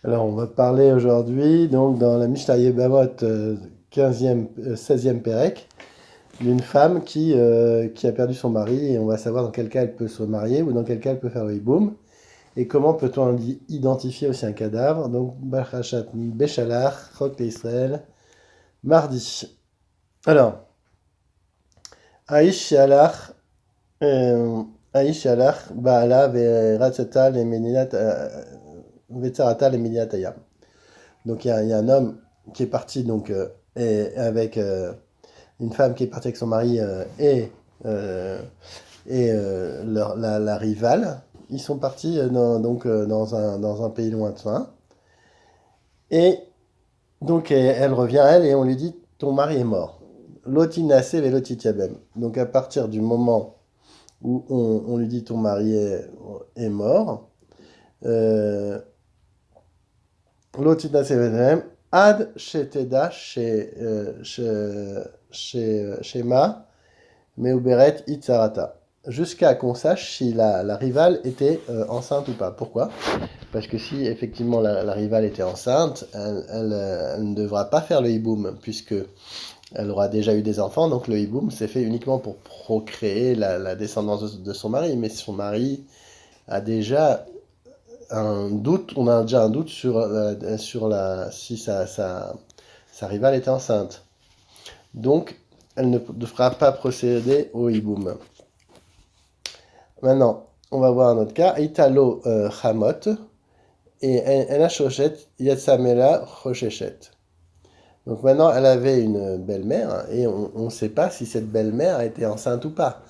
Alors, on va parler aujourd'hui, donc, dans la Mishnah Yebamot, 15e, 16e Pérec, d'une femme qui a perdu son mari, et on va savoir dans quel cas elle peut se marier ou dans quel cas elle peut faire le hiboum, et comment peut-on identifier aussi un cadavre. Donc, Bachrachat Béchalach, Chok Israël, mardi. Alors, Aïch Shalach, euh, Aïch Shalach, Baala, Veratzata, les Méninat, Vetzarata, les Méninat Ayam. Donc il y a un homme qui est parti donc avec une femme qui est partie avec son mari euh, la rivale. Ils sont partis dans un pays lointain. Et donc elle revient à elle et on lui dit ton mari est mort. Lotinase velotitiabem. Donc à partir du moment où on lui dit ton mari est mort, euh, Lotinase velotitiabem, Ad Sheteda Shema Meuberet Itzarata. Jusqu'à qu'on sache si la rivale était enceinte ou pas. Pourquoi? Parce que si effectivement la rivale était enceinte, elle ne devra pas faire le hiboum, puisque elle aura déjà eu des enfants. Donc le hiboum c'est fait uniquement pour procréer la descendance de son mari. Mais son mari a déjà un doute, on a déjà un doute si sa rivale était enceinte. Donc, elle ne devra pas procéder au hiboum. Maintenant, on va voir un autre cas. Italo Hamot et Ena Shoshet Yatsamela Rosheshet. Donc maintenant, elle avait une belle-mère et on ne sait pas si cette belle-mère était enceinte ou pas.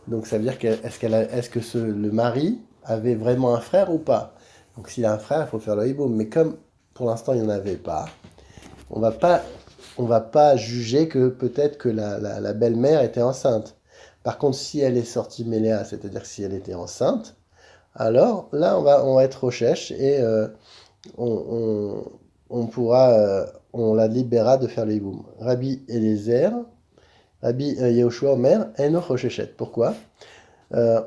Donc ça veut dire est-ce que le mari avait vraiment un frère ou pas. Donc s'il a un frère, il faut faire le hiboum. Mais comme pour l'instant il n'y en avait pas, on va pas, on va pas juger que peut-être que la belle-mère était enceinte. Par contre, si elle est sortie méléa, c'est-à-dire si elle était enceinte, alors là, on va être recherche et on, on pourra, on la libérera de faire les hiboum. Rabbi Eliezer, Rabbi Yehoshua Omer, Eno Roshechet. Pourquoi? Euh,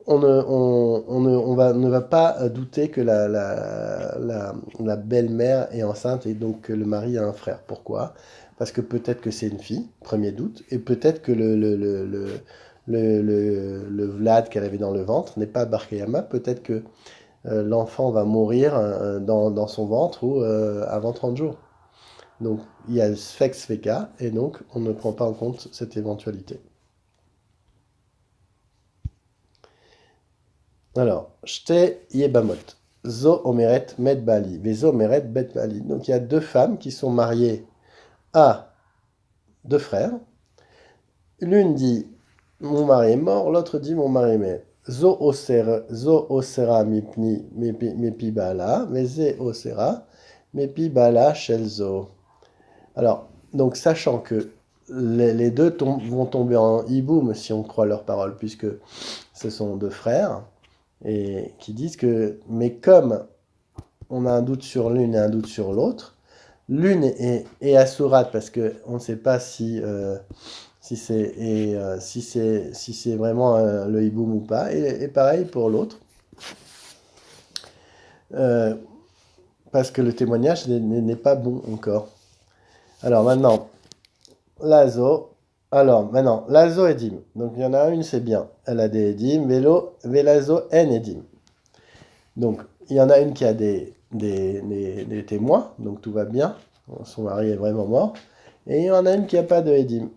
on ne va pas douter que la belle-mère est enceinte et donc que le mari a un frère. Pourquoi? Parce que peut-être que c'est une fille, premier doute, et peut-être que le Vlad qu'elle avait dans le ventre n'est pas Barkeyama, peut-être que l'enfant va mourir dans son ventre ou avant 30 jours. Donc il y a Sfex Feka, et donc on ne prend pas en compte cette éventualité. Alors, Shte Yebamot. Zo Omeret Met Bali. Vezo Omeret Bet Bali. Donc il y a deux femmes qui sont mariées à deux frères. L'une dit mon mari est mort, l'autre dit mon mari est mort. Zo Osera Mepi Bala. Veze Osera Mepi Bala Shelzo. Alors, donc sachant que les deux vont tomber en hiboum si on croit leurs paroles, puisque ce sont deux frères, et qui disent que, mais comme on a un doute sur l'une et un doute sur l'autre. L'une est assurate parce qu'on ne sait pas si c'est vraiment le hiboum ou pas. Et pareil pour l'autre, euh, parce que le témoignage n'est pas bon encore. Alors maintenant, Lazo. Alors maintenant, Lazo Edim. Donc il y en a une, c'est bien. Elle a des Edim. Velazo en Edim. Donc il y en a une qui a des témoins, donc tout va bien. Son mari est vraiment mort. Et il y en a une qui n'a pas de Edim.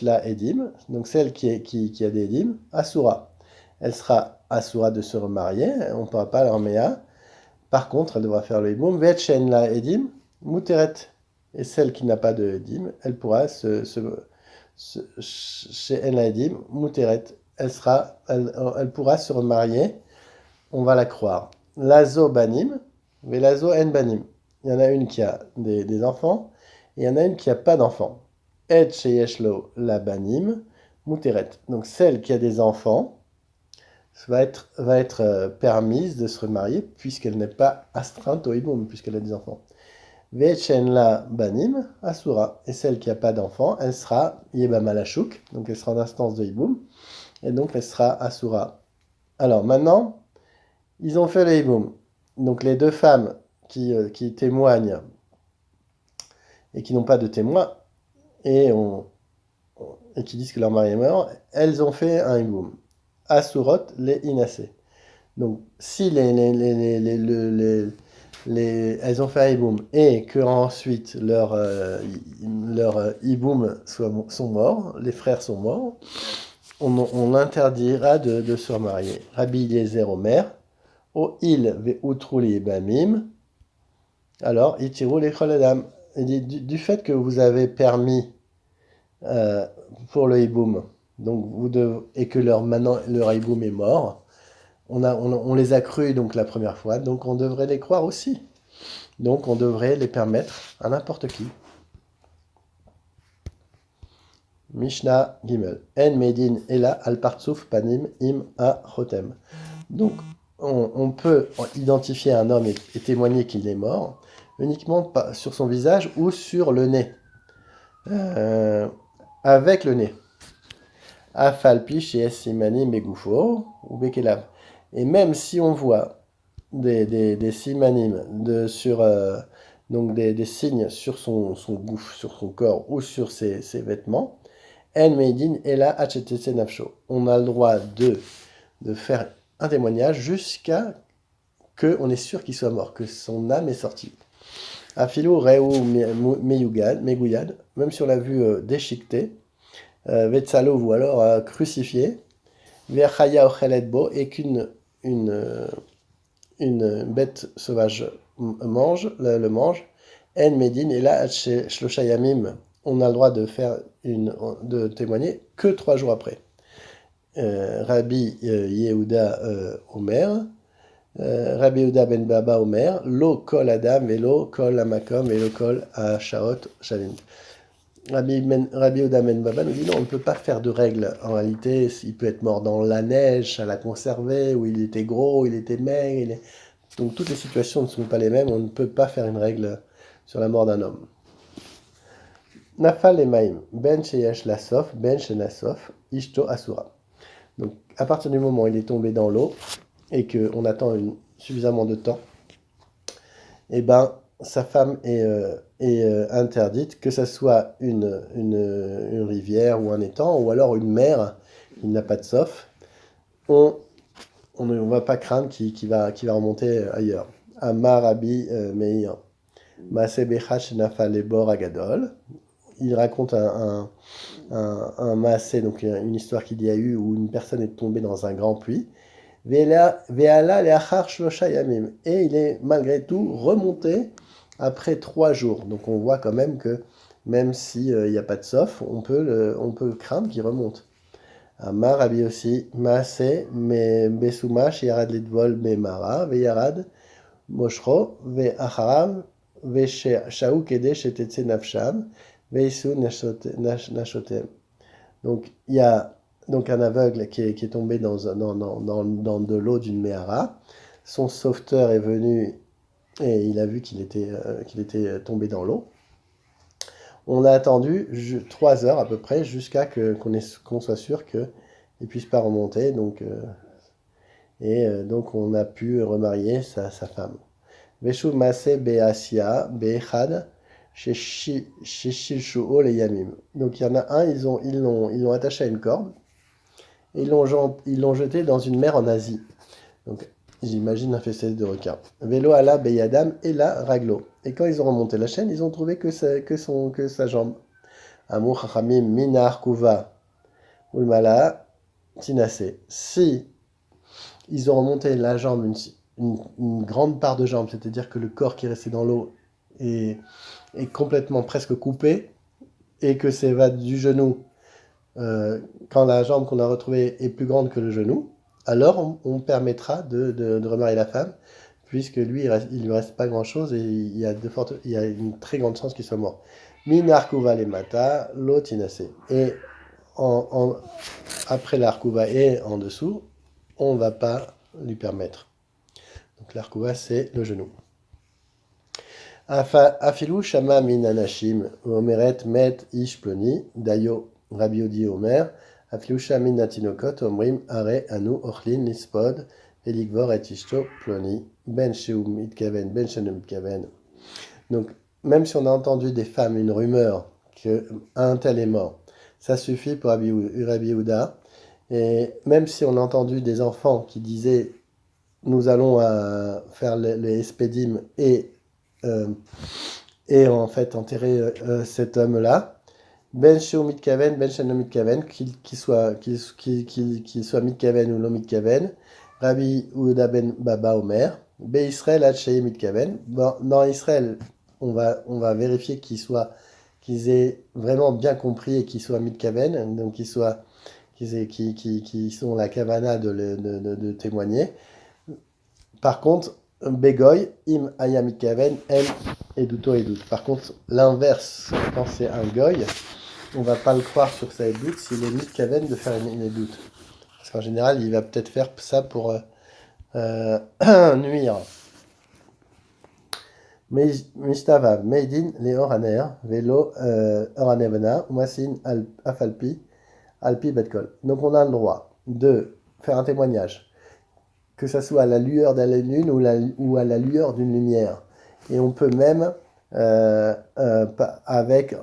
La Edim, donc celle qui a des Edim, Asura. Elle sera Asura de se remarier, on ne pourra pas l'emmener. Par contre, elle devra faire le Hiboum. La Edim, Muteret. Et celle qui n'a pas de Edim, elle pourra chez la Edim, Muteret. Elle pourra se remarier, on va la croire. Lazo Banim, mais Lazo En Banim. Il y en a une qui a des enfants, et il y en a une qui n'a pas d'enfants. Et Sheyeshlo la Banim, Muteret. Donc celle qui a des enfants va être permise de se remarier puisqu'elle n'est pas astreinte au hiboum, puisqu'elle a des enfants. Vechen la Banim, Asura. Et celle qui n'a pas d'enfants, elle sera Yeba Malachuk, donc elle sera en instance de hiboum, et donc elle sera Asura. Alors maintenant, ils ont fait le hiboum. Donc les deux femmes qui témoignent et qui n'ont pas de témoin, et, et qui disent que leur mari est mort, elles ont fait un hiboum. Asurot les inasé. Donc, si elles ont fait un hiboum et que ensuite leur hiboum sont morts, les frères sont morts, on interdira de se remarier. Rabbi Eliezer Omer, O il ve utruli bamim, alors itiru les choladam. Du fait que vous avez permis pour le hiboum, donc et que maintenant leur hiboum est mort, on les a crus donc la première fois, donc on devrait les croire aussi. Donc on devrait les permettre à n'importe qui. Mishnah Gimel. En Medin Ela al Partsuf Panim Im A Chotem. Donc on peut identifier un homme et témoigner qu'il est mort uniquement sur son visage ou sur le nez. Avec le nez. Afalpi chez Simani Megufo ou Bekelav. Et même si on voit des simanim donc des signes sur son gouffre, sur son corps ou sur ses vêtements, En Meidin Ela Achetese Nafsho. On a le droit de faire un témoignage jusqu'à qu'on est sûr qu'il soit mort, que son âme est sortie. Afilo Reu Megouyad, même si on l'a vu déchiqueté, Vetsalo ou alors crucifié, Verchaya Ocheletbo, et qu'une une bête sauvage le mange, En Medin, et là, Shloshayamim, on a le droit de témoigner que 3 jours après. Rabbi Yehuda Omer, Rabbi Yehuda ben Baba Omer, Lo kol Adam, Velo kol Amakom, Velo kol Ashaot Shalim. Rabbi Yehuda ben Baba nous dit non, on ne peut pas faire de règles. En réalité, il peut être mort dans la neige, à la conserver, où il était gros, il était maigre. Donc toutes les situations ne sont pas les mêmes, on ne peut pas faire une règle sur la mort d'un homme. Nafal emaim, ben sheyesh lasof, ben shenasof, ishto asura. Donc à partir du moment où il est tombé dans l'eau et qu'on attend suffisamment de temps, eh ben sa femme est interdite, que ce soit une rivière ou un étang, ou alors une mer, il n'a pas de sof. On ne va pas craindre qu'il va remonter ailleurs. Amar Rabbi Meir, Maaseh Bechach Nafal Lebor Agadol. Il raconte un Maaseh, donc une histoire qu'il y a eu où une personne est tombée dans un grand puits. Ve'ala le'achar shlosha yamim. Et il est malgré tout remonté après 3 jours. Donc on voit quand même que même s'il n'y a pas de sof, on peut craindre qu'il remonte. Amar Rabbi aussi, Maaseh me besuma sheyarad lidvol memara ve'yarad moshro ve'acharav ve'shau kede shetetze nafsham ve'isu nashotem. Donc il y a donc un aveugle qui est tombé dans de l'eau d'une méhara. Son sauveteur est venu et il a vu qu'il était tombé dans l'eau. On a attendu 3 heures à peu près jusqu'à qu'on soit sûr qu'il ne puisse pas remonter. Donc on a pu remarier sa femme. Veshu Maaseh Be'asia Be'echad Sheshilshuo le Yamim. Donc il y en a un, ils l'ont attaché à une corde et ils l'ont jeté dans une mer en Asie. Donc j'imagine un festin de requins. Velo ala Beyadam et la raglo. Et quand ils ont remonté la chaîne, ils ont trouvé que sa jambe. Amou Chachamim Minar Kuva Ulmala Tinase. Si ils ont remonté la jambe, une grande part de jambe, c'est-à-dire que le corps qui est resté dans l'eau est complètement presque coupé, et que c'est va du genou, quand la jambe qu'on a retrouvée est plus grande que le genou, alors on permettra de remarier la femme, puisque lui, il lui reste pas grand-chose, et il y a une très grande chance qu'il soit mort. Minar kuva le mata, lotinase. Et après l'arkuva et en dessous, on ne va pas lui permettre. Donc l'arkuva, c'est le genou. Afilu shama min anashim, omeret met ish ploni, dayo Rabbi Odi Omer, Afilu shamin natinokot, omrim are anu ochlin lispod, Eligvor et Ishto Ploni, Ben Sheu Mitkaven, Ben Shenu Mitkaven. Donc, même si on a entendu des femmes une rumeur qu'un tel est mort, ça suffit pour Rabbi Yehuda. Et même si on a entendu des enfants qui disaient nous allons faire les espédim euh, et en fait enterrer cet homme-là, Ben Sheu Mitkaven, Ben Shenu Mitkaven, qu'il soit Mitkaven ou non Mitkaven, Rabbi Yehuda ben Baba Omer, Be Israël Hachei Mitkaven. Bon, dans Israël, on va vérifier qu'ils aient vraiment bien compris et qu'ils soient Mitkaven, donc qu'ils sont la kavana de témoigner. Par contre, Begoy, Im Aya Mitkaven, El Eduto Edut. Par contre, l'inverse, quand c'est un goy, on va pas le croire sur sa Edut s'il est Mitkaven de faire une Edut. Parce qu'en général, il va peut-être faire ça pour nuire. Mishtava, Meidin, les Oraner, Velo, Oranevana, Masin, Afalpi, Alpi, Betkol. Donc on a le droit de faire un témoignage, que ça soit à la lueur de la lune ou à la lueur d'une lumière. Et on peut même,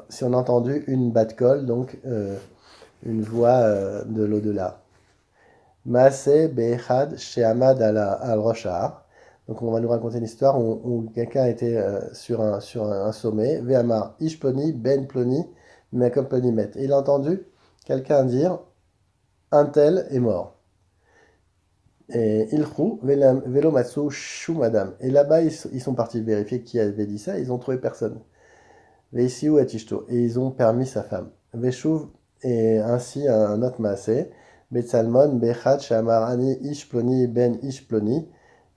si on a entendu une Batkol, donc une voix de l'au-delà. Maase Behad Shehamad al-Roshar. Donc on va nous raconter une histoire où quelqu'un était sur un sommet. Ve'amar Ishponi Ben Ploni Mekom Met. Et il a entendu quelqu'un dire un tel est mort. Et Ilchou Velomatsu Shu Madame. Et là-bas ils sont partis vérifier qui avait dit ça. Ils ont trouvé personne. Veisiu et Ishto. Et ils ont permis sa femme. Veshuv et ainsi un autre maasé. Betsalmon Bechat Shamarani Ishploni Ben Ishploni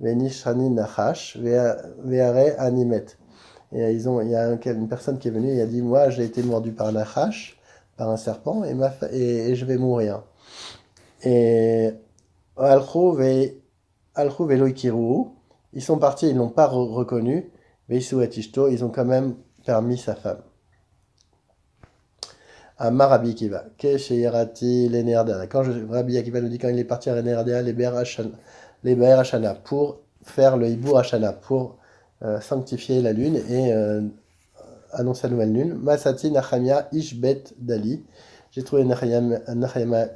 Venishani Nachash Veare Animet. Et il y a une personne qui est venue et a dit moi j'ai été mordu par un Nachash, par un serpent et je vais mourir. Et Alchou Veloikiru, ils sont partis, ils l'ont pas reconnu. Veisu et Ishto, ils ont quand même permis sa femme. Amar Rabbi Akiva, Kesheyerati l'Enerdea. Quand Rabbi Akiva nous dit quand il est parti à l'Enerdea, les Be'er Hashana, pour faire le Hibur Hashana, pour sanctifier la lune et annoncer la nouvelle lune. Masati Nachamia Ishbet Dali. J'ai trouvé Nachamia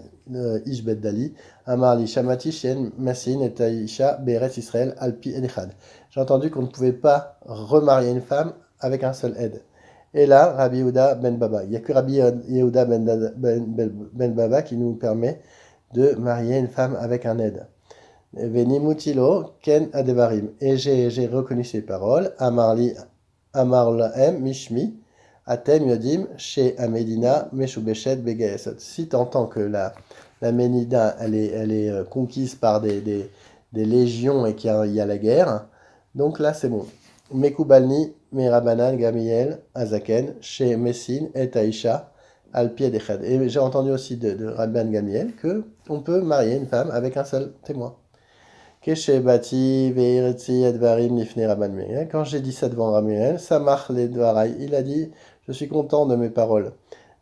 Ishbet Dali. Amar li Shamati Shen Masin et Taïcha Be'eretz Israël Alpi Edechad. J'ai entendu qu'on ne pouvait pas remarier une femme avec un seul aide. Et là, Rabbi Yehuda ben Baba. Il n'y a que Rabbi Yehuda ben Baba qui nous permet de marier une femme avec un aide. Venimutilo ken adevarim. Et j'ai reconnu ces paroles. Amar lahem mishmi atem yodim chez Amedina meshubeshet begaesot. Si t'entends que la Ménida elle est conquise par des légions et qu'il y a la guerre, donc là c'est bon. Mekubalni Merabanan Gamiel Azaken chez Messine et Aïcha al pied d'Echad. Et j'ai entendu aussi de Rabban Gamiel que on peut marier une femme avec un seul témoin. Keshebati Veiretzi Advarim Nifne Rabban Gamiel. Quand j'ai dit ça devant Gamiel, ça marche les Dvarai. Il a dit je suis content de mes paroles.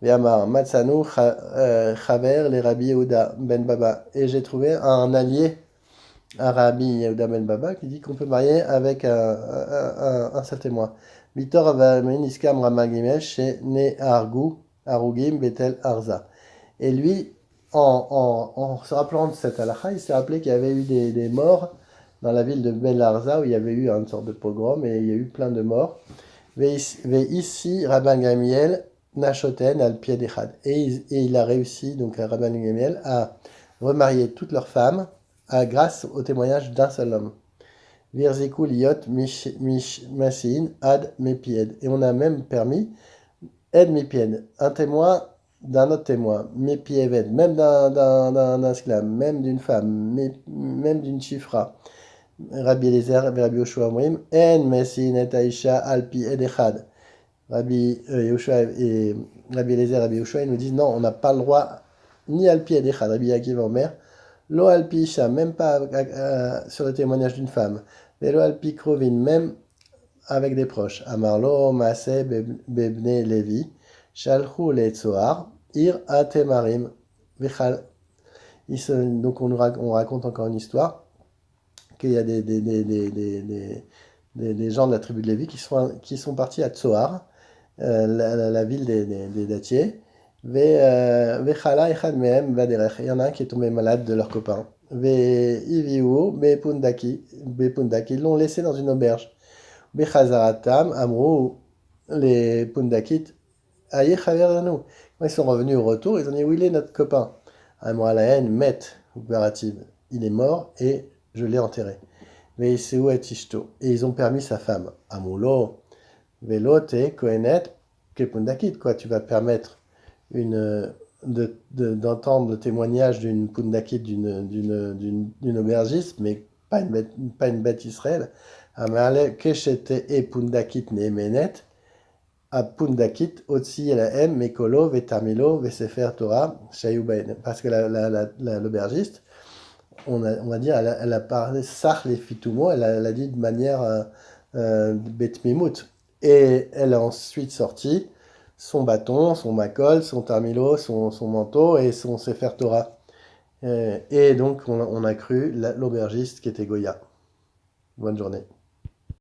Ve'amar Matsanu Chaver les Rabbi Yehuda ben Baba. Et j'ai trouvé un allié un Rabbi Yehuda ben Baba qui dit qu'on peut marier avec un seul témoin. Mitor Avamin Iskam Ramagimel chez Ne Arugim Betel Arza. Et lui, en se rappelant de cette halakha, il s'est rappelé qu'il y avait eu des morts dans la ville de Bel Arza où il y avait eu une sorte de pogrom et il y a eu plein de morts. Ve ici Rabban Gamiel Nashoten al pied d'Echad. Et il a réussi, donc Rabban Gamiel, à remarier toutes leurs femmes grâce au témoignage d'un seul homme. Virziku liot masin ad mepied. Et on a même permis ed mepied, un témoin d'un autre témoin, mepieved, même d'un esclave, même d'une femme, même d'une chifra. Rabbi Eliezer et Rabbi Yoshua Omrim, en mesin et Aisha alpi ed echad. Rabbi Yoshua et Rabbi Eliezer et Rabbi Yoshua, ils nous disent non, on n'a pas le droit ni alpi ed echad. Rabbi Akiva Omer, Lo alpi isha, même pas sur le témoignage d'une femme. Mais lo alpi krovin, même avec des proches. Amarlo maase bebne levi, shalchu le tzoar, ir atemarim, vichal. Donc on raconte encore une histoire. qu'il y a des gens de la tribu de Lévi qui sont partis à Tsoar, la ville des dattiers. Vechala echad mehem baderech. Il y en a un qui est tombé malade de leur copain. Iviu bepundaki. Ils l'ont laissé dans une auberge. Bechazaratam amrou. Les pundakit. Aïe chaveranu. Quand ils sont revenus au retour, ils ont dit où il est notre copain? Amralaen met opérative. Il est mort et je l'ai enterré. Mais c'est où est Ishto? Et ils ont permis sa femme. Amulo. Velote kohenet kepundakit. Quoi, tu vas permettre d'entendre le témoignage d'une pundakit, d'une aubergiste, mais pas une bête Israël. Amale keshete e pundakit neemenet. A pundakit otsi elahem mekolo vetamilo vesefer Torah shayubaen. Parce que l'aubergiste, on va dire, elle a parlé sach les fitumo, elle a dit de manière betmimout. Et elle a ensuite sorti son bâton, son makol, son tamilo, son manteau et son sefer Torah. Et donc on a cru l'aubergiste qui était Goya. Bonne journée.